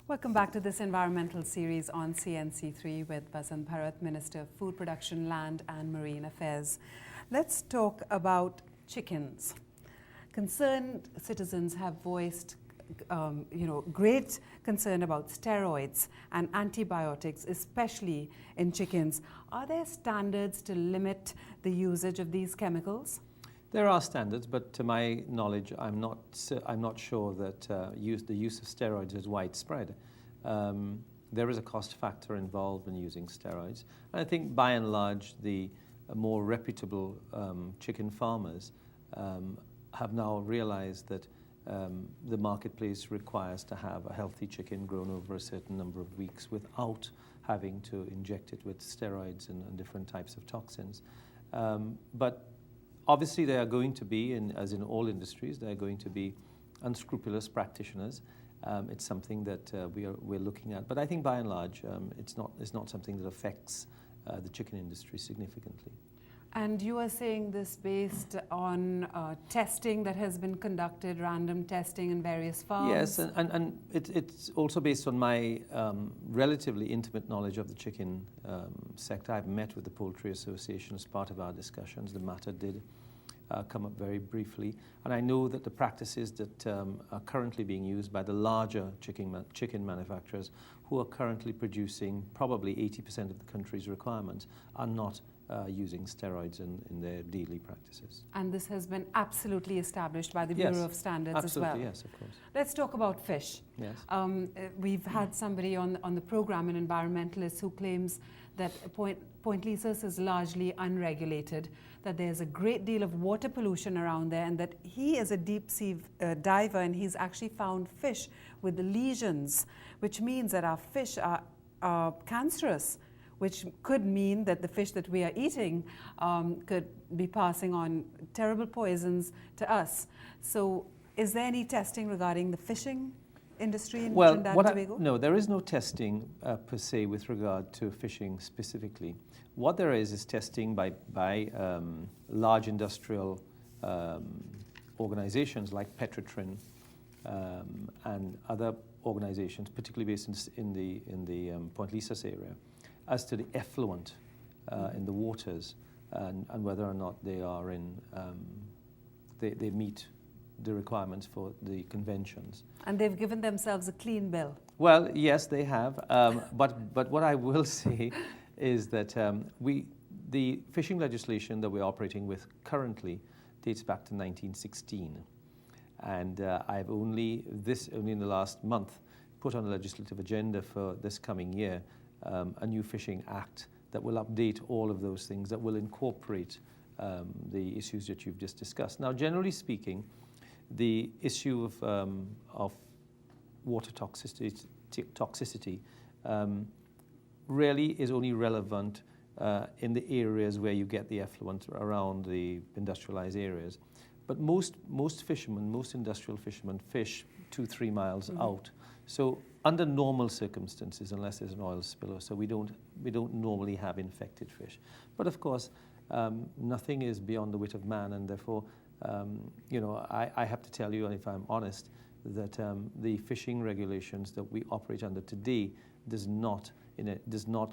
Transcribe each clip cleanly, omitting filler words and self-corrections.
Welcome back to this environmental series on CNC3 with Vasant Bharat, Minister of Food Production, Land and Marine Affairs. Let's talk about chickens. Concerned citizens have voiced great concern about steroids and antibiotics, especially in chickens. Are there standards to limit the usage of these chemicals? There are standards, but to my knowledge, I'm not sure that the use of steroids is widespread. There is a cost factor involved in using steroids. And I think by and large, the more reputable chicken farmers have now realized that the marketplace requires to have a healthy chicken grown over a certain number of weeks without having to inject it with steroids and different types of toxins. But obviously, there are going to be, as in all industries, there are going to be unscrupulous practitioners. It's something that we're looking at. But I think by and large, it's not something that affects the chicken industry significantly. And you are saying this based on testing that has been conducted, random testing in various farms? Yes, and it's also based on my relatively intimate knowledge of the chicken sector. I've met with the Poultry Association as part of our discussions. The matter did come up very briefly. And I know that the practices that are currently being used by the larger chicken manufacturers who are currently producing probably 80% of the country's requirements are not using steroids in their daily practices. And this has been absolutely established by the Bureau of Standards as well? Absolutely, yes, of course. Let's talk about fish. Yes. We've had somebody on the program, an environmentalist, who claims that Point Lisas is largely unregulated, that there's a great deal of water pollution around there, and that he is a deep sea diver, and he's actually found fish with lesions, which means that our fish are cancerous, which could mean that the fish that we are eating could be passing on terrible poisons to us. So is there any testing regarding the fishing industry in Trinidad and Tobago? No, there is no testing per se with regard to fishing specifically. What there is testing by large industrial organizations like Petrotrin and other organizations, particularly based in the Point Lisas area, as to the effluent in the waters and whether or not they are they meet the requirements for the conventions. And they've given themselves a clean bill. Well, yes, they have. But what I will say is that the fishing legislation that we're operating with currently dates back to 1916. And I've only in the last month put on a legislative agenda for this coming year a new fishing act that will update all of those things, that will incorporate the issues that you've just discussed. Now, generally speaking, the issue of water toxicity really is only relevant in the areas where you get the effluent around the industrialized areas. But most fishermen, most industrial fishermen, fish 2-3 miles out. So under normal circumstances, unless there's an oil spill, so we don't normally have infected fish. But of course, nothing is beyond the wit of man, and therefore, I have to tell you, and if I'm honest, that the fishing regulations that we operate under today does not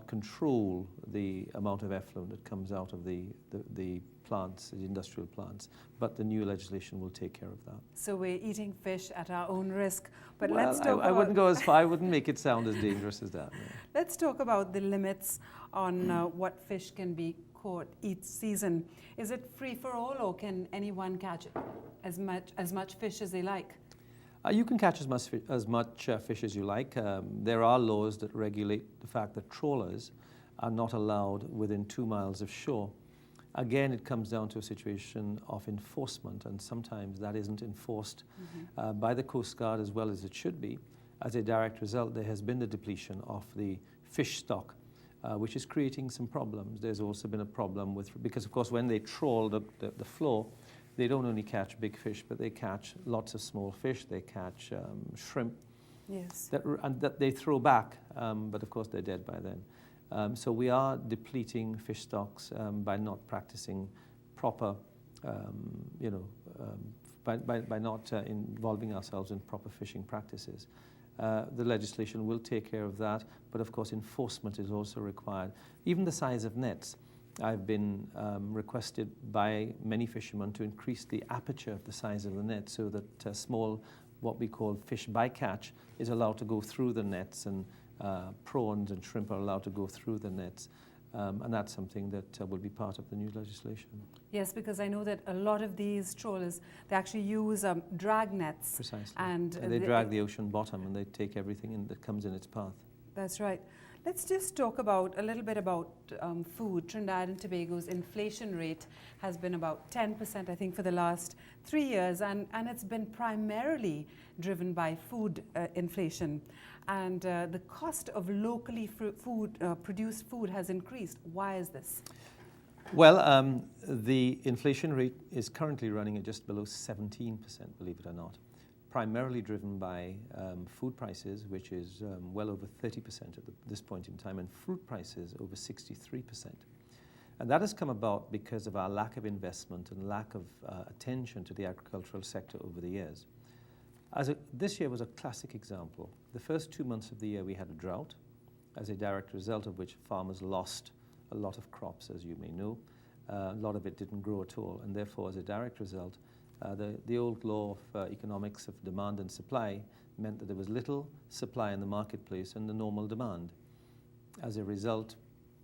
control the amount of effluent that comes out of the plants, the industrial plants, but the new legislation will take care of that. So we're eating fish at our own risk. But well, let's talk I wouldn't go as far. I wouldn't make it sound as dangerous as that. No. Let's talk about the limits on what fish can be caught each season. Is it free for all, or can anyone catch as much fish as they like? You can catch as much fish as you like. There are laws that regulate the fact that trawlers are not allowed within 2 miles of shore. Again, it comes down to a situation of enforcement, and sometimes that isn't enforced by the Coast Guard as well as it should be. As a direct result, there has been the depletion of the fish stock, which is creating some problems. There's also been a problem because of course when they trawl the floor, they don't only catch big fish, but they catch lots of small fish. They catch shrimp, yes, that they throw back, but of course they're dead by then. So we are depleting fish stocks by not practicing proper, by not involving ourselves in proper fishing practices. The legislation will take care of that, but of course enforcement is also required. Even the size of nets. I've been requested by many fishermen to increase the aperture of the size of the net so that small, what we call fish bycatch, is allowed to go through the nets, and prawns and shrimp are allowed to go through the nets. And that's something that will be part of the new legislation. Yes, because I know that a lot of these trawlers, they actually use drag nets. Precisely. And they drag the ocean bottom and they take everything in that comes in its path. That's right. Let's just talk about a little bit about food. Trinidad and Tobago's inflation rate has been about 10%, I think, for the last 3 years, and it's been primarily driven by food inflation. And the cost of locally produced food has increased. Why is this? Well, the inflation rate is currently running at just below 17%, believe it or not. Primarily driven by food prices, which is well over 30% at this point in time, and fruit prices over 63%. And that has come about because of our lack of investment and lack of attention to the agricultural sector over the years. This year was a classic example. The first 2 months of the year we had a drought, as a direct result of which farmers lost a lot of crops, as you may know. A lot of it didn't grow at all, and therefore, as a direct result, the old law of economics of demand and supply meant that there was little supply in the marketplace and the normal demand. As a result,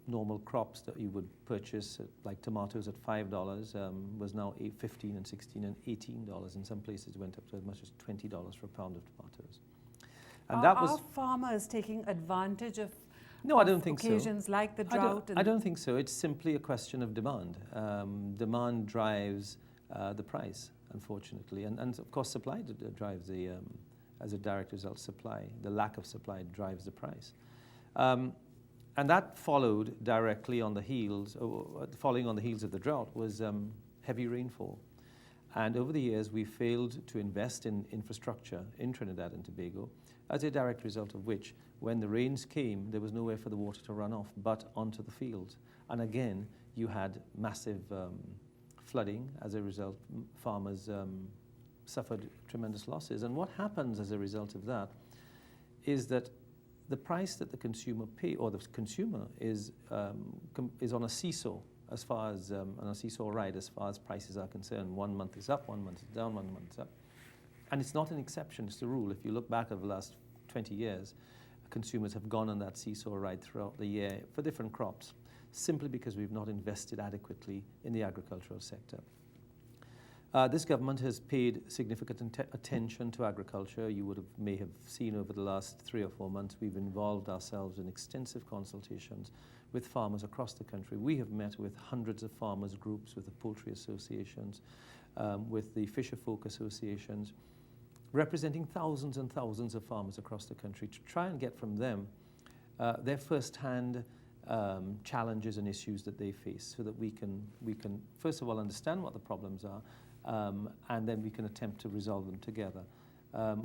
normal crops that you would purchase, like tomatoes at $5, was now $15 and $16 and $18. In some places it went up to as much as $20 for a pound of tomatoes. And are farmers taking advantage of No, I don't think so. Occasions like the drought? I don't think so. It's simply a question of demand. Demand drives the price, unfortunately. And of course, supply drives the, as a direct result, supply. The lack of supply drives the price. And that followed directly on the heels, following on the heels of the drought, was heavy rainfall. And over the years, we failed to invest in infrastructure in Trinidad and Tobago, as a direct result of which, when the rains came, there was nowhere for the water to run off but onto the fields. And again, you had massive flooding. As a result, farmers suffered tremendous losses. And what happens as a result of that is that the price that the consumer pay, or the consumer is on a seesaw, as far as on a seesaw ride, as far as prices are concerned. 1 month is up, 1 month is down, 1 month is up. And it's not an exception, it's the rule. If you look back over the last 20 years, consumers have gone on that seesaw ride throughout the year for different crops, simply because we've not invested adequately in the agricultural sector. This government has paid significant attention to agriculture. You may have seen over the last 3 or 4 months, we've involved ourselves in extensive consultations with farmers across the country. We have met with hundreds of farmers groups, with the poultry associations, with the fisher folk associations, representing thousands and thousands of farmers across the country to try and get from them their first-hand challenges and issues that they face, so that we can first of all understand what the problems are, and then we can attempt to resolve them together.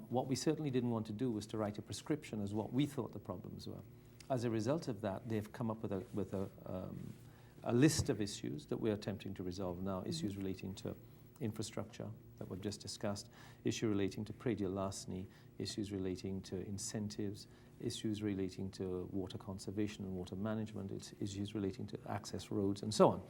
What we certainly didn't want to do was to write a prescription as what we thought the problems were. As a result of that, they've come up with a list of issues that we're attempting to resolve now, issues relating to infrastructure that we've just discussed, issue relating to predial larceny, issues relating to incentives, issues relating to water conservation and water management, issues relating to access roads, and so on.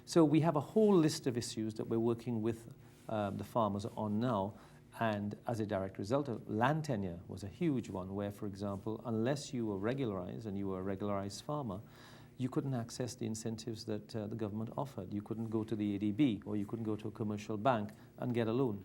So we have a whole list of issues that we're working with the farmers on now, and as a direct result, land tenure was a huge one where, for example, unless you were regularized and you were a regularized farmer, you couldn't access the incentives that the government offered. You couldn't go to the ADB, or you couldn't go to a commercial bank and get a loan.